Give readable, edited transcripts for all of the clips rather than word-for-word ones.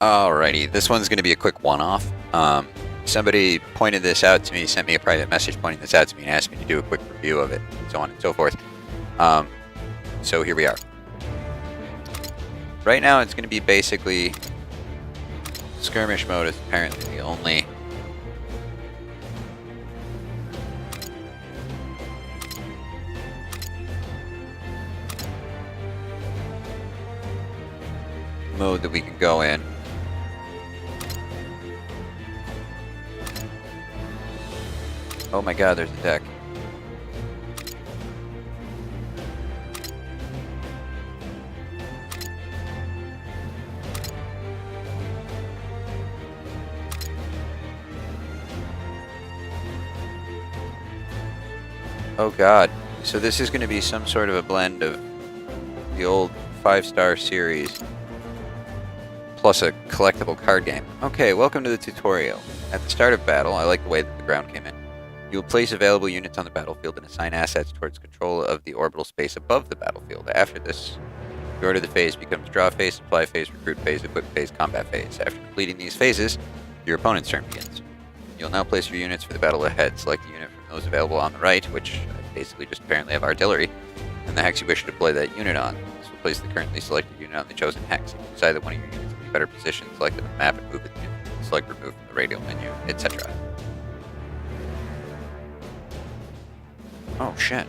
Alrighty, this one's going to be a quick one-off. Somebody pointed this out to me, sent me a private message pointing this out to me and asked me to do a quick review of it, so on and so forth. So here we are. Right now it's going to be basically skirmish mode is apparently the only mode that we can go in. Oh my god, there's a deck. Oh god. So this is going to be some sort of a blend of the old 5-star series plus a collectible card game. Okay, welcome to the tutorial. At the start of battle, I like the way that the ground came in. You will place available units on the battlefield and assign assets towards control of the orbital space above the battlefield. After this, the order of the phase becomes draw phase, supply phase, recruit phase, equip phase, combat phase. After completing these phases, your opponent's turn begins. You'll now place your units for the battle ahead. Select a unit from those available on the right, which basically just apparently have artillery, and the hex you wish to deploy that unit on. This will place the currently selected unit on the chosen hex. If you decide that one of your units will be better positioned, select it on the map and move it. Select remove from the radial menu, etc. Oh shit.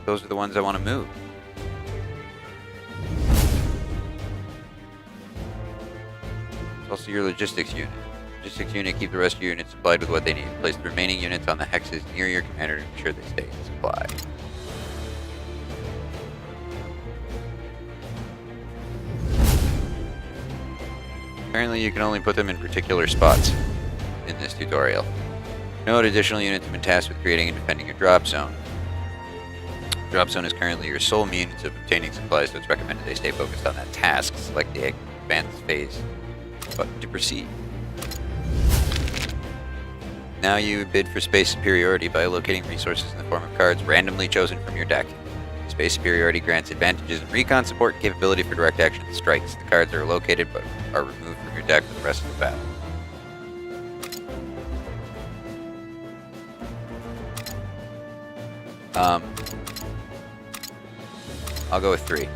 Those are the ones I want to move. It's also your logistics unit. Logistics unit, keep the rest of your units supplied with what they need. Place the remaining units on the hexes near your commander to ensure they stay in supply. Apparently you can only put them in particular spots in this tutorial. Note additional units have been tasked with creating and defending your drop zone. Drop zone is currently your sole means of obtaining supplies, so it's recommended they stay focused on that task. Select the advanced phase button to proceed. Now you bid for space superiority by locating resources in the form of cards randomly chosen from your deck. Space superiority grants advantages in recon support and capability for direct action strikes. The cards are located but are removed from your deck for the rest of the battle. I'll go with 3.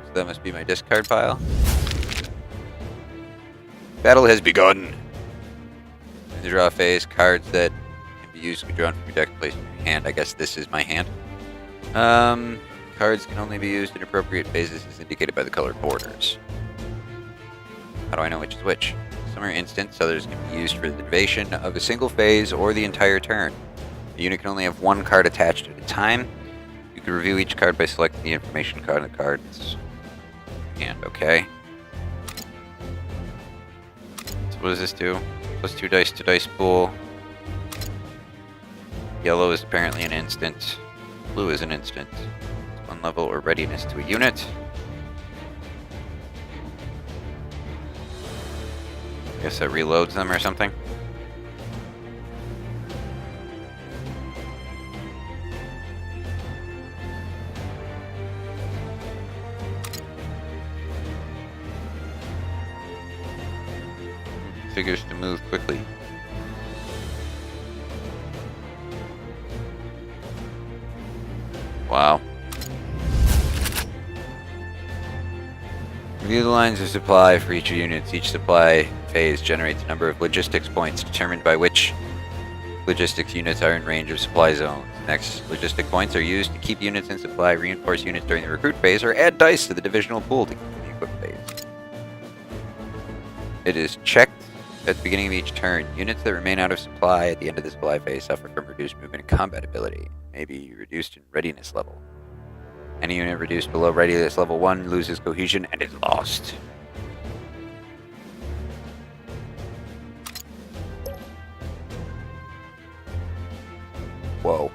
So that must be my discard pile. Battle has begun. In the draw phase, cards that can be used to be drawn from your deck and placed in your hand. I guess this is my hand. Cards can only be used in appropriate phases as indicated by the colored borders. How do I know which is which? Some are instants, others can be used for the duration of a single phase or the entire turn. The unit can only have one card attached at a time. You can review each card by selecting the information card on the cards. And okay. So what does this do? Plus 2 dice to dice pool. Yellow is apparently an instant. Blue is an instant. It's 1 level or readiness to a unit. I guess that reloads them or something. Figures to move quickly. Wow. Review the lines of supply for each unit. Each supply phase generates a number of logistics points determined by which logistics units are in range of supply zones. Next, logistic points are used to keep units in supply, reinforce units during the recruit phase, or add dice to the divisional pool to keep the equip phase. It is checked at the beginning of each turn. Units that remain out of supply at the end of the supply phase suffer from reduced movement and combat ability. May be reduced in readiness level. Any unit reduced below readiness level 1 loses cohesion and is lost. Whoa.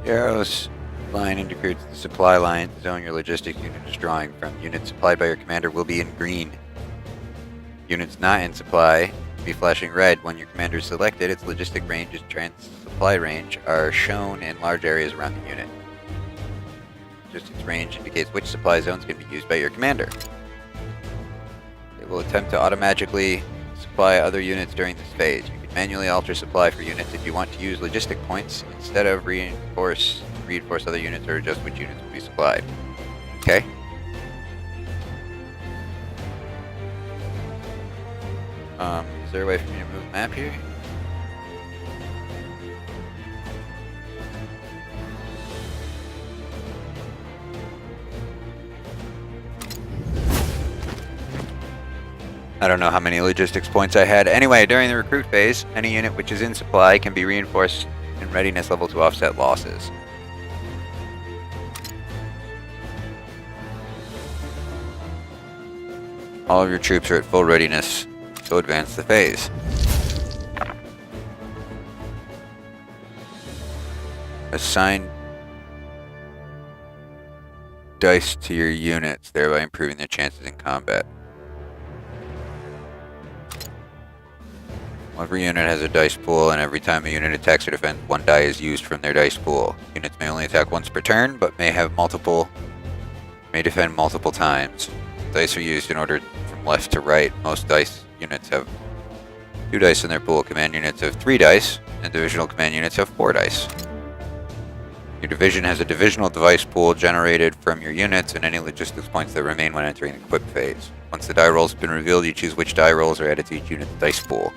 The arrows line indicates the supply line. The zone your logistics unit is drawing from. Units supplied by your commander will be in green. Units not in supply will be flashing red. When your commander is selected, its logistic range and trans-supply range are shown in large areas around the unit. Logistics range indicates which supply zones can be used by your commander. It will attempt to automatically supply other units during this phase. You can manually alter supply for units if you want to use logistic points instead of reinforce other units or adjust which units will be supplied. Okay. Is there a way for me to move the map here? I don't know how many logistics points I had. Anyway, during the recruit phase, any unit which is in supply can be reinforced in readiness level to offset losses. All of your troops are at full readiness, so advance the phase. Assign dice to your units, thereby improving their chances in combat. Every unit has a dice pool, and every time a unit attacks or defends, one die is used from their dice pool. Units may only attack once per turn, but may defend multiple times. Dice are used in order from left to right. Most dice units have 2 dice in their pool. Command units have 3 dice, and divisional command units have 4 dice. Your division has a divisional device pool generated from your units and any logistics points that remain when entering the equip phase. Once the die rolls have been revealed, you choose which die rolls are added to each unit's dice pool.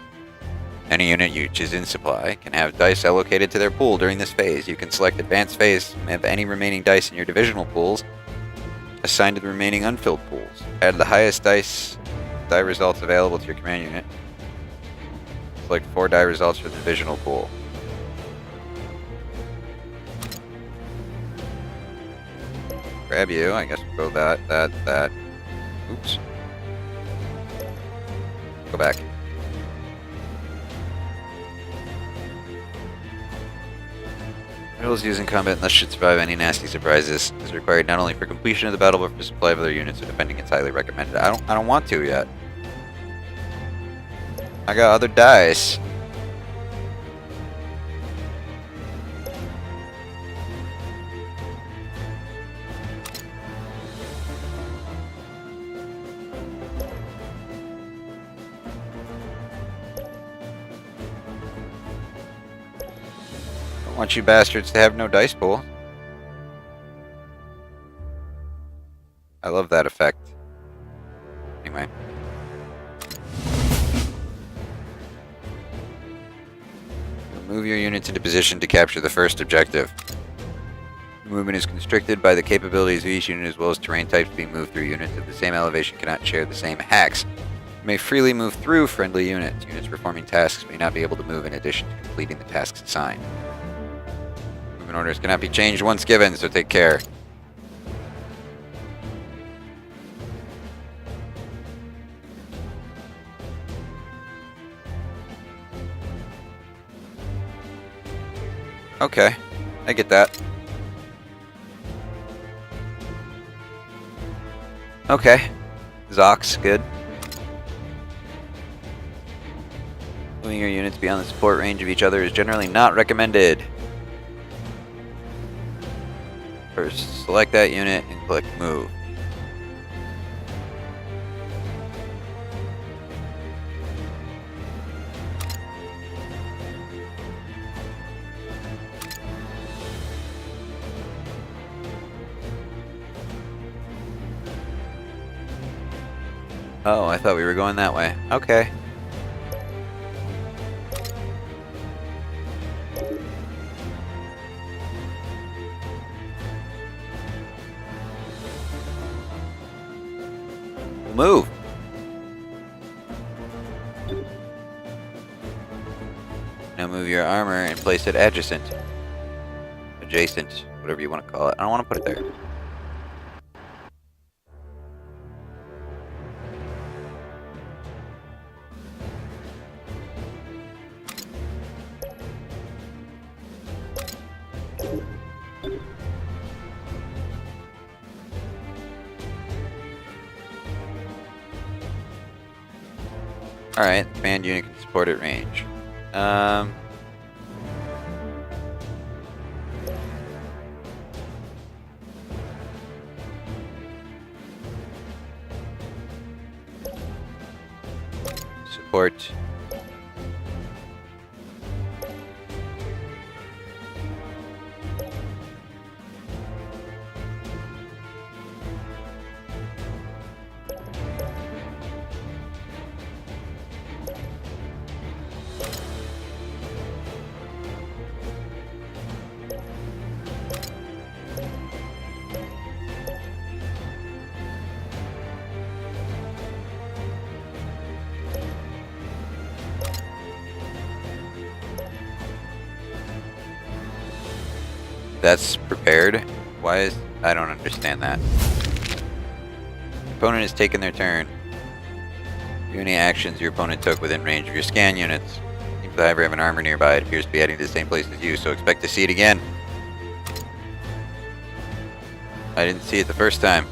Any unit which is in supply can have dice allocated to their pool during this phase. You can select advanced phase and have any remaining dice in your divisional pools assigned to the remaining unfilled pools. Add the highest die results available to your command unit. Select 4 die results for the divisional pool. Grab you, I guess we'll go that. Oops. Go back. Rules used in combat and thus should survive any nasty surprises is required not only for completion of the battle but for supply of other units, so defending it's highly recommended. I don't want to yet. I got other dice. I want you bastards to have no dice pool. I love that effect. Anyway. Move your units into position to capture the first objective. Movement is constricted by the capabilities of each unit as well as terrain types being moved through. Units at the same elevation cannot share the same hacks. You may freely move through friendly units. Units performing tasks may not be able to move in addition to completing the tasks assigned. Movement orders cannot be changed once given, so take care. Okay, I get that. Okay, Zox, good. Moving your units beyond the support range of each other is generally not recommended. First, select that unit and click Move. Oh, I thought we were going that way. Okay. Move. Now move your armor and place it adjacent, whatever you want to call it. I don't want to put it there. Alright, command unit can support at range. Support. That's prepared? Why is... I don't understand that. Opponent has taken their turn. Do any actions your opponent took within range of your scan units. Seems the Hiver have an armor nearby. It appears to be heading to the same place as you, so expect to see it again. I didn't see it the first time.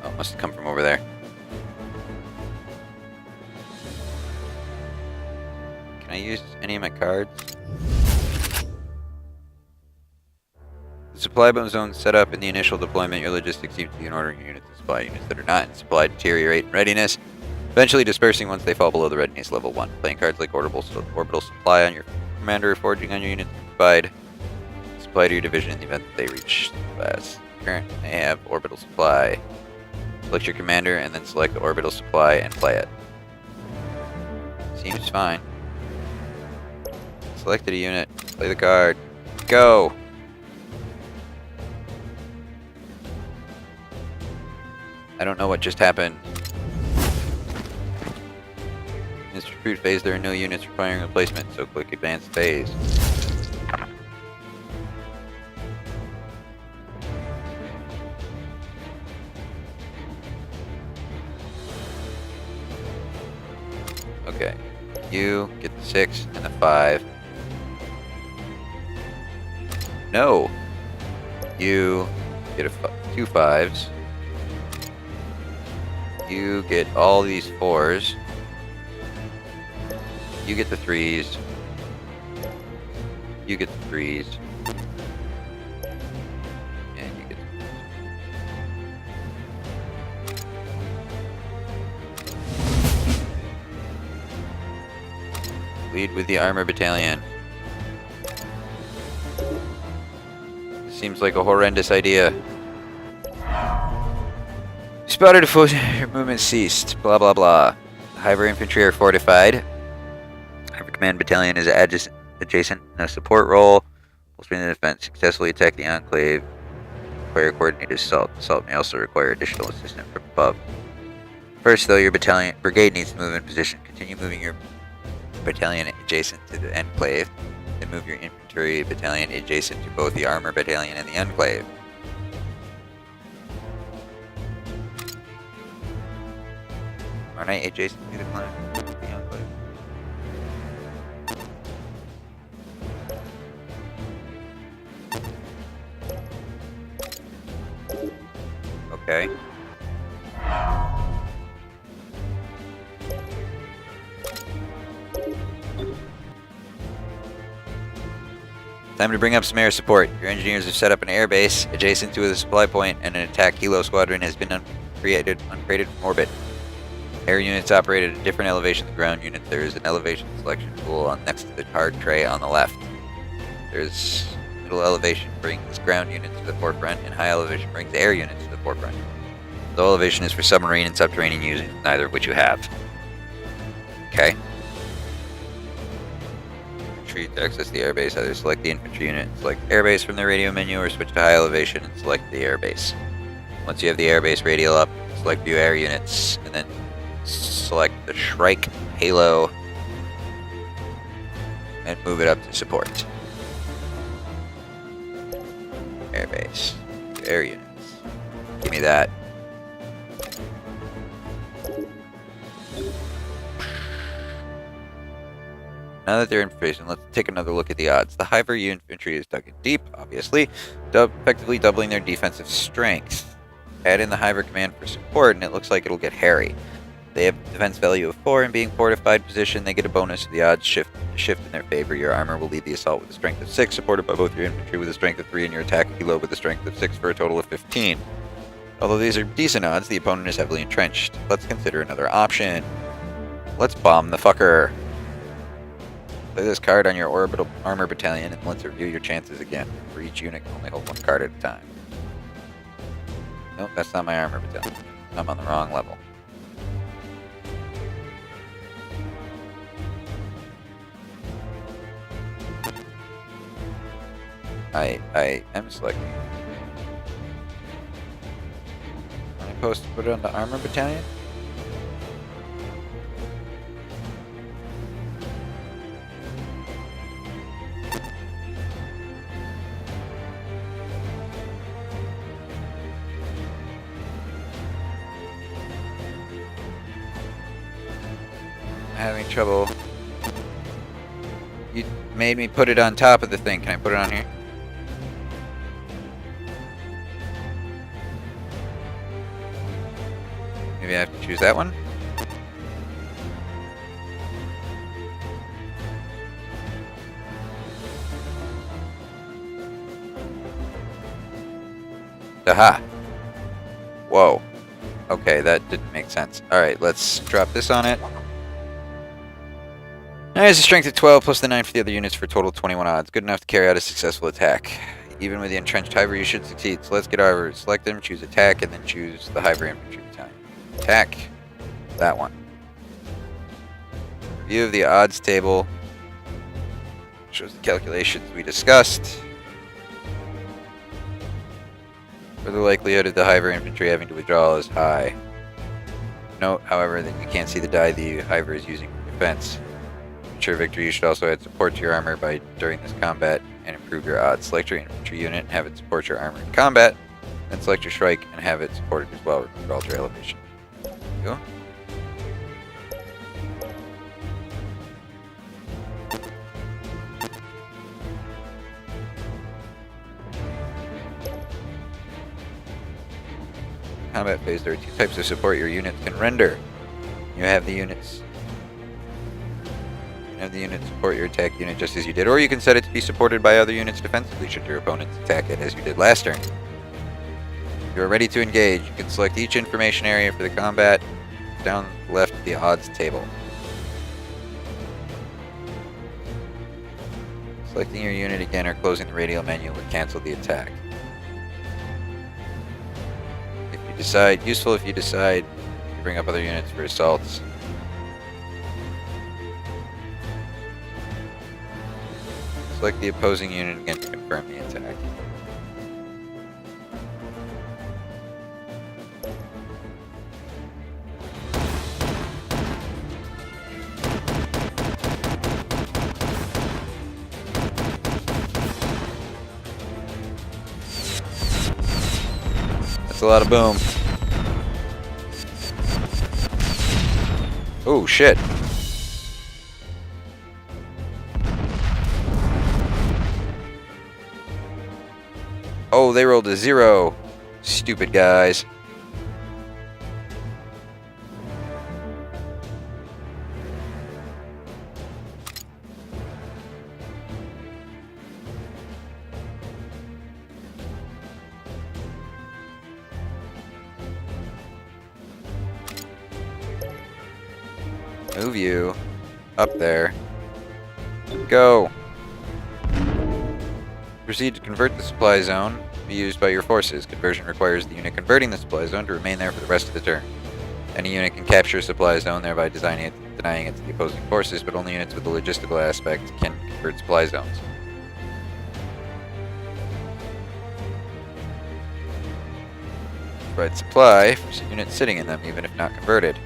Oh, it must have come from over there. Can I use any of my cards? The supply zone set up in the initial deployment. Your logistics seem to be in ordering your units and supply units that are not in supply deteriorate in readiness, eventually dispersing once they fall below the readiness level 1. Playing cards like orbital supply on your commander, forging on your units provide supply to your division in the event that they reach the class. Currently may have orbital supply. Select your commander and then select the orbital supply and play it. Seems fine. Selected a unit. Play the card. Go! I don't know what just happened. In this recruit phase, there are no units requiring replacement, so click advanced phase. Okay. You get the 6 and the 5. No! You get 2 5s. You get all these 4s. You get the 3s. You get the 3s. And you get the... Lead with the armor battalion. Seems like a horrendous idea. Spotted a foe, your movement ceased. Blah blah blah. Hiver infantry are fortified. Hiver command battalion is adjacent in a support role. Will spring the defense, successfully attack the enclave. Require coordinated assault. Assault may also require additional assistance from above. First, though, your brigade needs to move in position. Continue moving your battalion adjacent to the enclave. Then move your infantry battalion adjacent to both the armor battalion and the enclave. Aren't I adjacent to the enclave? Okay. Time to bring up some air support. Your engineers have set up an air base adjacent to the supply point, and an attack helo squadron has been uncreated from orbit. Air units operate at a different elevation than ground units. There is an elevation selection tool next to the card tray on the left. There's middle elevation brings ground units to the forefront, and high elevation brings air units to the forefront. Low elevation is for submarine and subterranean users, neither of which you have. Okay. To access the airbase, either select the infantry unit, select airbase from the radio menu, or switch to high elevation and select the airbase. Once you have the airbase radial up, select view air units, and then select the Shrike Halo and move it up to support. Airbase, air units. Give me that. Now that they're in position, let's take another look at the odds. The Hiver infantry is dug in deep, obviously, effectively doubling their defensive strength. Add in the Hiver command for support, and it looks like it'll get hairy. They have a defense value of 4, and being fortified position, they get a bonus to the odds shift in their favor. Your armor will lead the assault with a strength of 6, supported by both your infantry with a strength of 3, and your attack will be low with a strength of 6 for a total of 15. Although these are decent odds, the opponent is heavily entrenched. Let's consider another option. Let's bomb the fucker. Play this card on your orbital armor battalion, and let's review your chances again. For each unit, can only hold 1 card at a time. Nope, that's not my armor battalion. I'm on the wrong level. I am selecting. Am I supposed to put it on the armor battalion? I'm having trouble. You made me put it on top of the thing. Can I put it on here? Maybe I have to choose that one? Aha! Whoa. Okay, that didn't make sense. Alright, let's drop this on it. There's a strength of 12 plus the 9 for the other units for a total of 21 odds. Good enough to carry out a successful attack. Even with the entrenched Hiver, you should succeed. So let's get our select them, choose attack, and then choose the Hiver infantry battalion. Attack. That one. View of the odds table. Shows the calculations we discussed. For the likelihood of the Hiver infantry having to withdraw is high. Note, however, that you can't see the die the Hiver is using for defense. To ensure victory, you should also add support to your armor during this combat and improve your odds. Select your infantry unit and have it support your armor in combat. Then select your strike and have it supported as well. Remove all your elevation. There you go. Combat phase, there are 2 types of support your units can render. You have the units support your attack unit just as you did, or you can set it to be supported by other units defensively should your opponents attack it as you did last turn. You are ready to engage. You can select each information area for the combat down left of the odds table. Selecting your unit again or closing the radial menu would cancel the attack. Useful if you decide to bring up other units for assaults. Select the opposing unit again to confirm the attack. That's a lot of boom. Oh shit. Oh, they rolled a 0. Stupid guys. Move you up there. Go. Proceed to convert the supply zone to be used by your forces. Conversion requires the unit converting the supply zone to remain there for the rest of the turn. Any unit can capture a supply zone, thereby denying it to the opposing forces, but only units with the logistical aspect can convert supply zones. Provide supply for units sitting in them, even if not converted.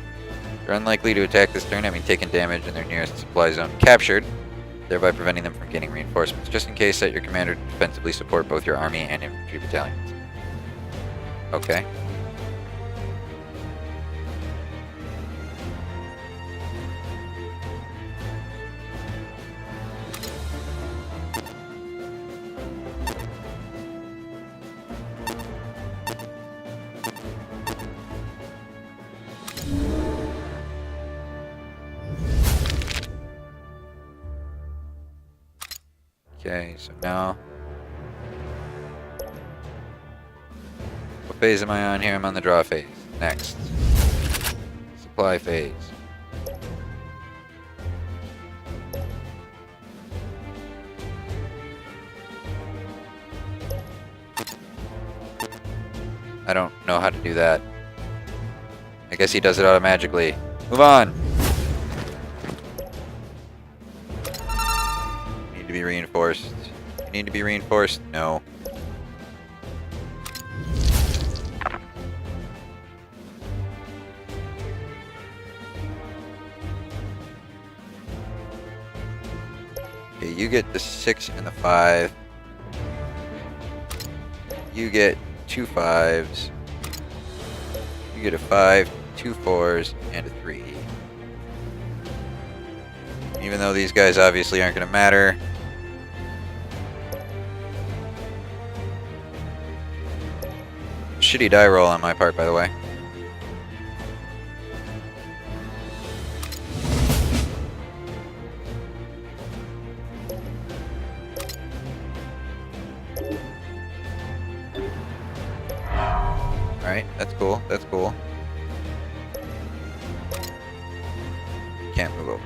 They're unlikely to attack this turn, having taken damage and their nearest supply zone captured, thereby preventing them from gaining reinforcements. Just in case, set your commander to defensively support both your army and infantry battalions. Okay. Okay, so now... What phase am I on here? I'm on the draw phase. Next. Supply phase. I don't know how to do that. I guess he does it automatically. Move on! Need to be reinforced. Need to be reinforced? No. Okay, you get the 6 and the 5. You get 2 5s. You get a 5, 2 4s, and a 3. Even though these guys obviously aren't going to matter. Shitty die roll on my part, by the way. Alright, that's cool, that's cool. Can't move over.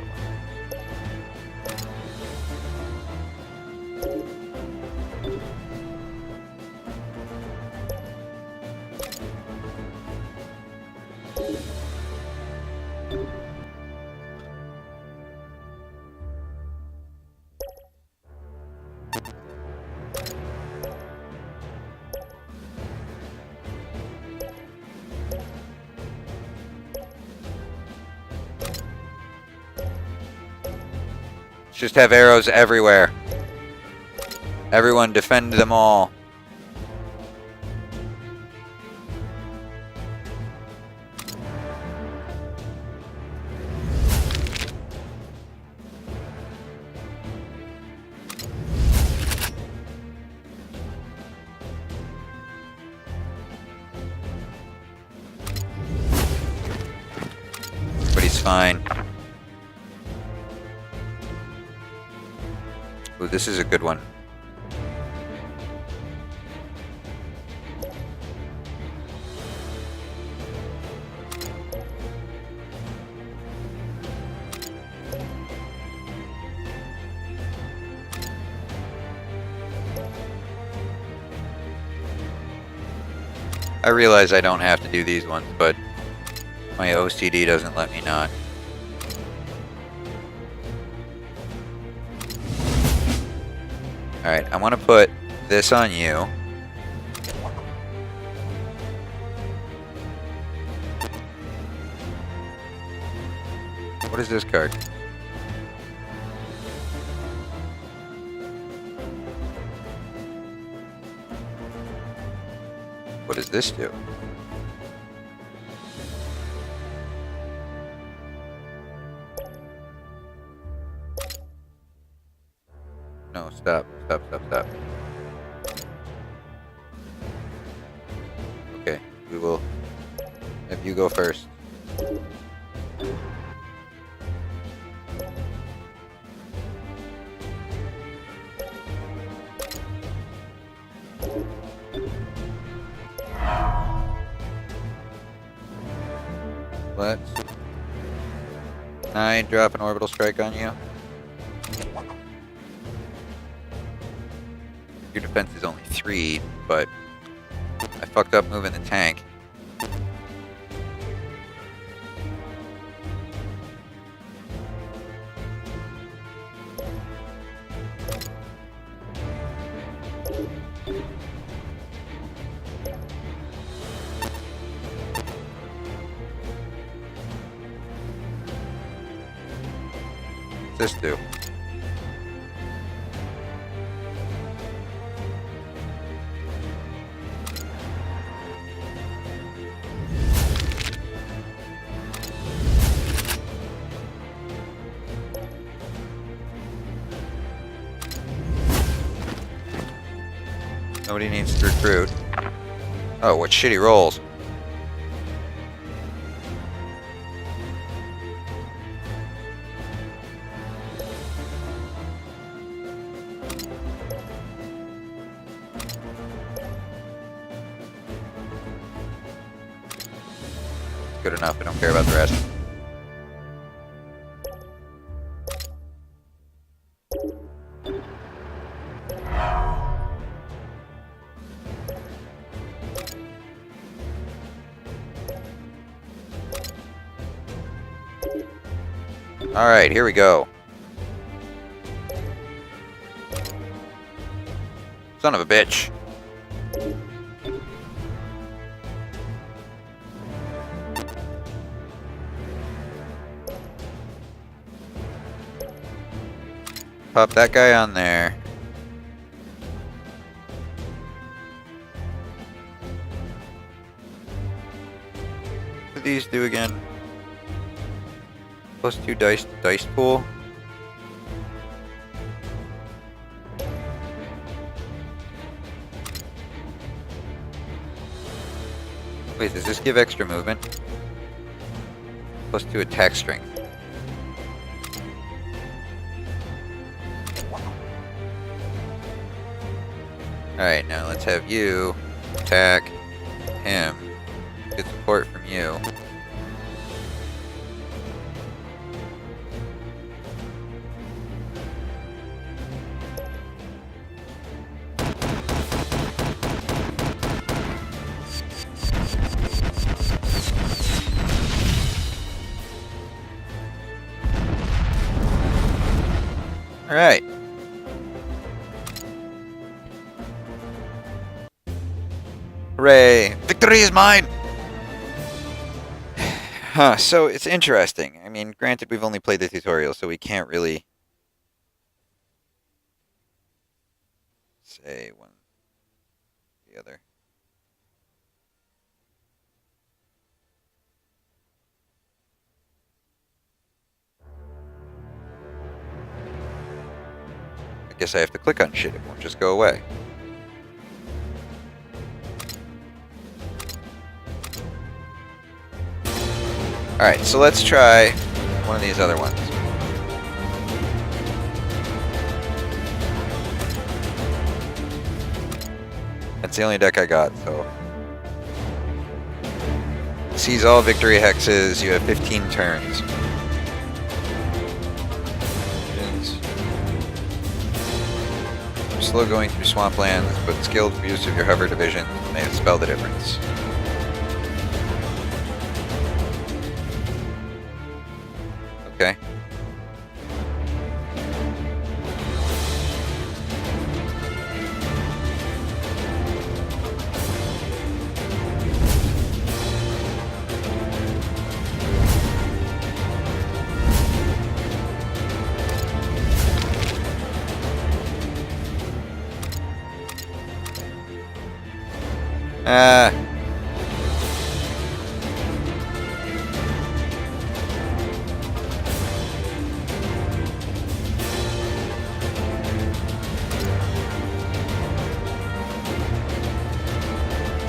Just have arrows everywhere. Everyone defend them all. Everybody's fine. Ooh, this is a good one. I realize I don't have to do these ones, but my OCD doesn't let me not. Alright, I want to put this on you. What is this card? What does this do? No, stop. Stop. Okay, we will have you go first. Let's... I drop an orbital strike on you. Your defense is only 3, but I fucked up moving the tank. What's this do? Nobody needs to recruit. Oh, what shitty rolls. good enough. I don't care about the rest. Alright, here we go. Son of a bitch. Pop that guy on there. What do these do again? Plus 2 dice to dice pool. Wait, does this give extra movement? Plus 2 attack strength. Alright, now let's have you attack him. Get support from you. Alright. Hooray! Victory is mine! Huh, so it's interesting. I mean, granted, we've only played the tutorial, so we can't really say one or the other. I guess I have to click on shit, it won't just go away. Alright, so let's try one of these other ones. That's the only deck I got, so. Seize all victory hexes, you have 15 turns. Slow going through swamplands, but skilled use of your hover division may spell the difference. Okay.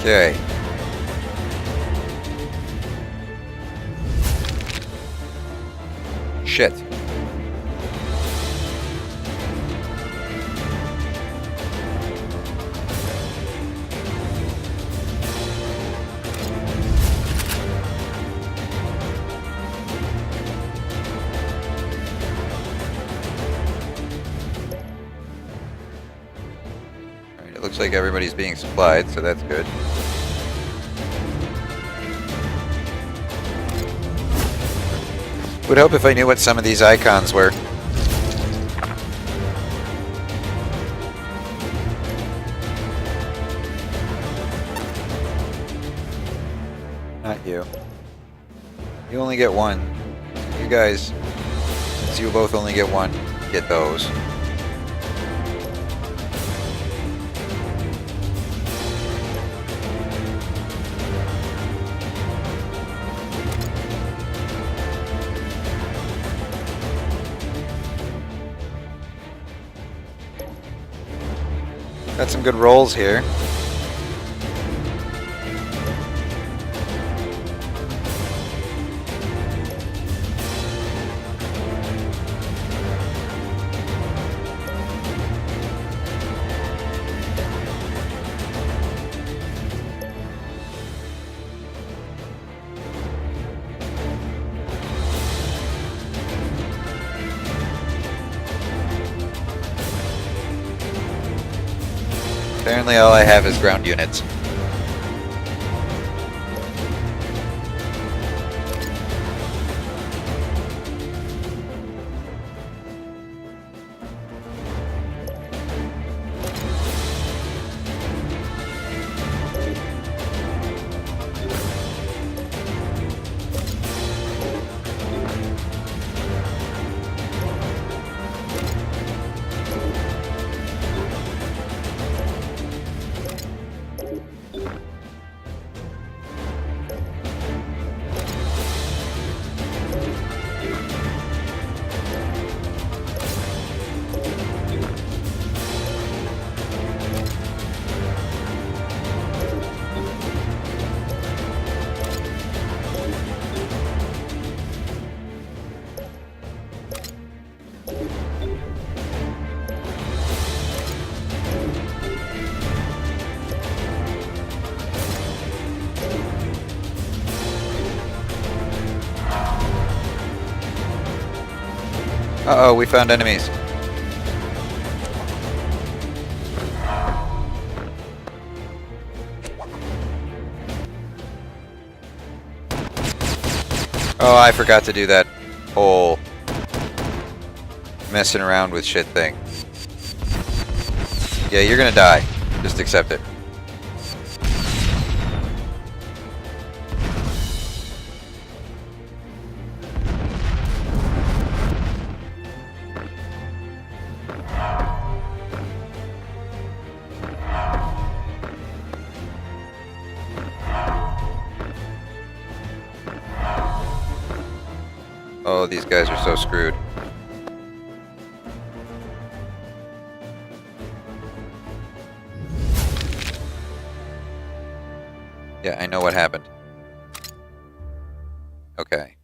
Okay. Shit. Alright, it looks like everybody's being supplied, so that's good. Would help if I knew what some of these icons were. Not you. You only get one. You guys, since you both only get one, get those. Got some good rolls here. Apparently all I have is ground units. Uh-oh, we found enemies. Oh, I forgot to do that whole messing around with shit thing. Yeah, you're gonna die. Just accept it. Oh, these guys are so screwed. Yeah, I know what happened. Okay.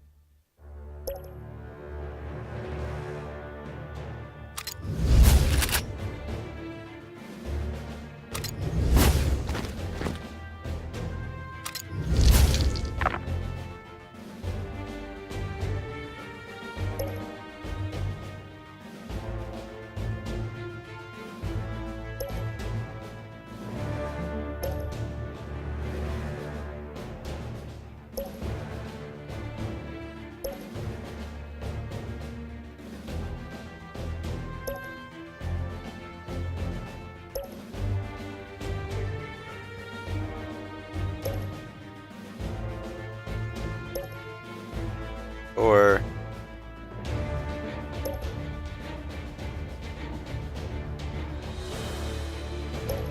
Or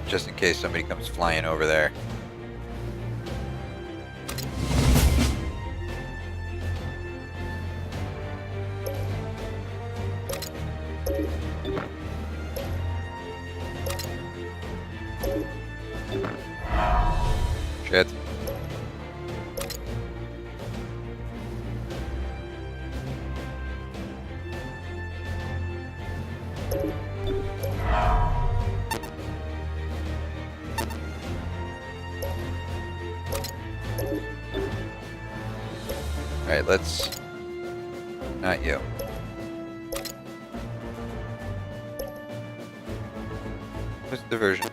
just in case somebody comes flying over there. Shit. Alright, let's... Not you. What's the version?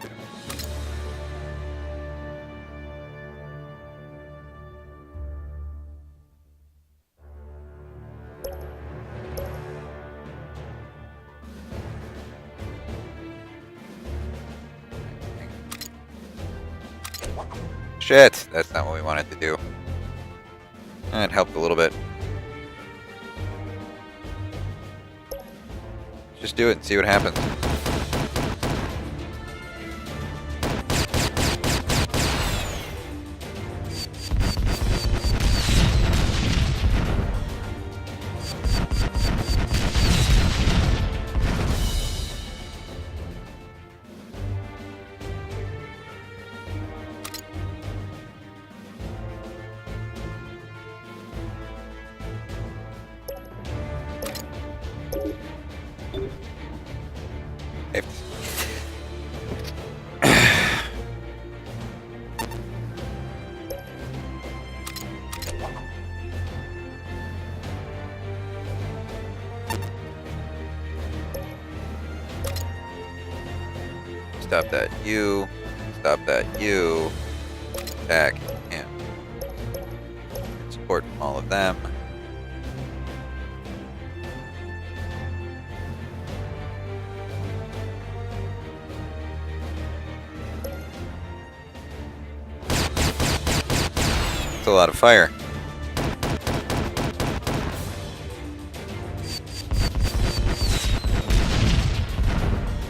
Shit! That's not what we wanted to do. It helped a little bit. Just do it and see what happens. Stop that. You stop that. You attack him. Support from all of them. It's a lot of fire.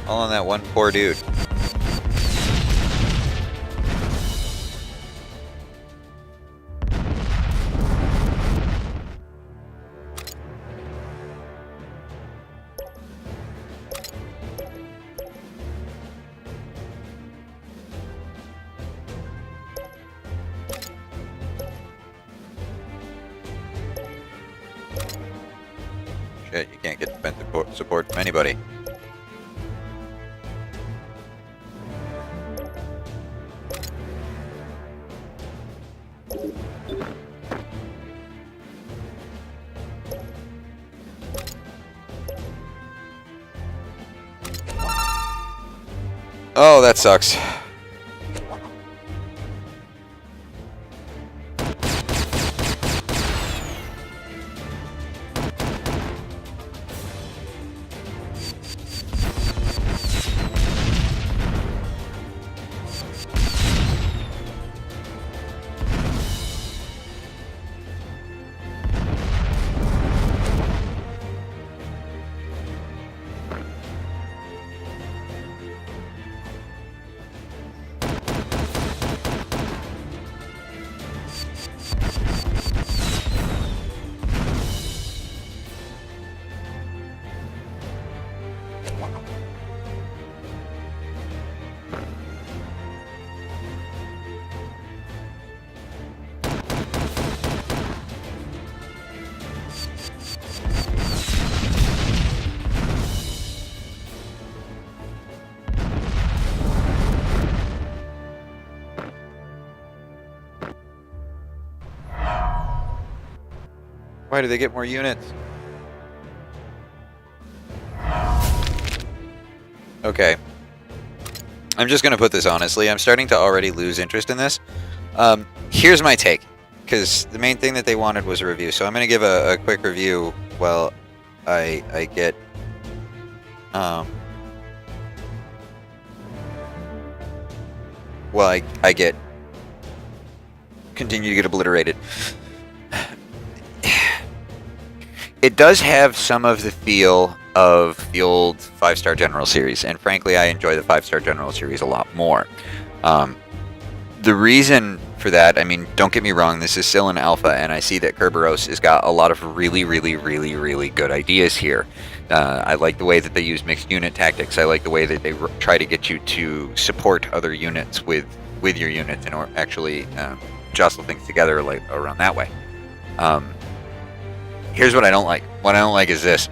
All on that one poor dude. Shit, you can't get defensive support from anybody. Oh, that sucks. Why do they get more units? Okay. I'm just going to put this honestly. I'm starting to already lose interest in this. Here's my take. Because the main thing that they wanted was a review. So I'm going to give a quick review while I get... well, I get... continue to get obliterated. It does have some of the feel of the old 5-Star General series, and frankly, I enjoy the 5-Star General series a lot more. The reason for that, I mean, don't get me wrong, this is still an alpha, and I see that Kerberos has got a lot of really good ideas here. I like the way that they use mixed unit tactics. I like the way that they try to get you to support other units with your units and or actually jostle things together like around that way. Here's what I don't like. What I don't like is this.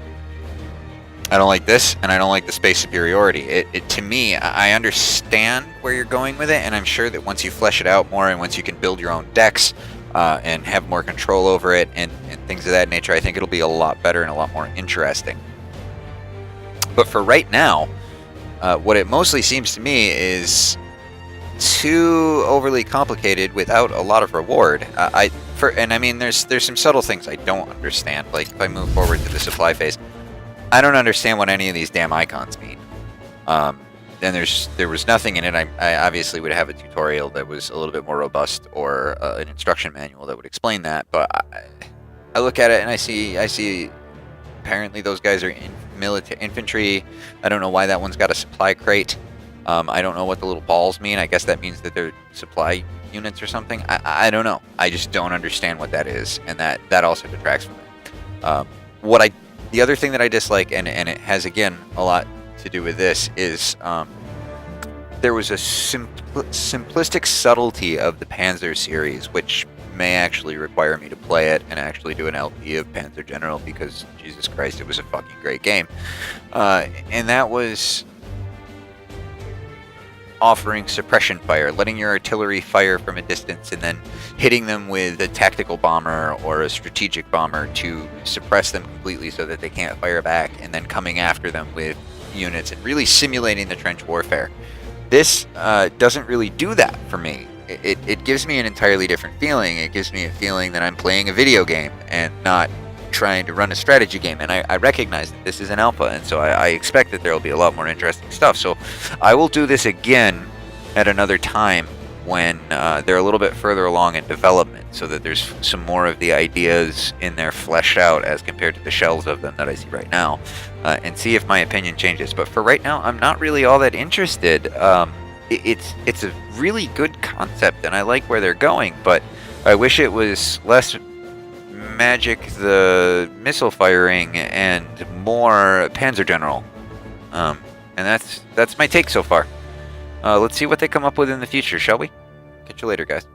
I don't like this, and I don't like the space superiority. To me, I understand where you're going with it, and I'm sure that once you flesh it out more, and once you can build your own decks, and have more control over it, and things of that nature, I think it'll be a lot better and a lot more interesting. But for right now, what it mostly seems to me is too overly complicated without a lot of reward. And I mean, there's some subtle things I don't understand. Like if I move forward to the supply phase, I don't understand what any of these damn icons mean. Then there was nothing in it. I obviously would have a tutorial that was a little bit more robust, or an instruction manual that would explain that. But I look at it and I see apparently those guys are in military infantry. I don't know why that one's got a supply crate. I don't know what the little balls mean. I guess that means that they're supply units or something. I don't know. I just don't understand what that is, and that also detracts from it. The other thing that I dislike, and it has again a lot to do with this, is there was a simplistic subtlety of the Panzer series, which may actually require me to play it and actually do an LP of Panzer General, because Jesus Christ, it was a fucking great game. And that was offering suppression fire, letting your artillery fire from a distance and then hitting them with a tactical bomber or a strategic bomber to suppress them completely so that they can't fire back, and then coming after them with units and really simulating the trench warfare. This doesn't really do that for me. It gives me an entirely different feeling. It gives me a feeling that I'm playing a video game and not trying to run a strategy game. And I recognize that this is an alpha, and so I expect that there will be a lot more interesting stuff. So I will do this again at another time when they're a little bit further along in development, so that there's some more of the ideas in there fleshed out as compared to the shells of them that I see right now, and see if my opinion changes. But for right now, I'm not really all that interested. It's a really good concept, and I like where they're going, but I wish it was less magic, the missile firing, and more Panzer General. And that's my take so far. Let's see what they come up with in the future, shall we? Catch you later, guys.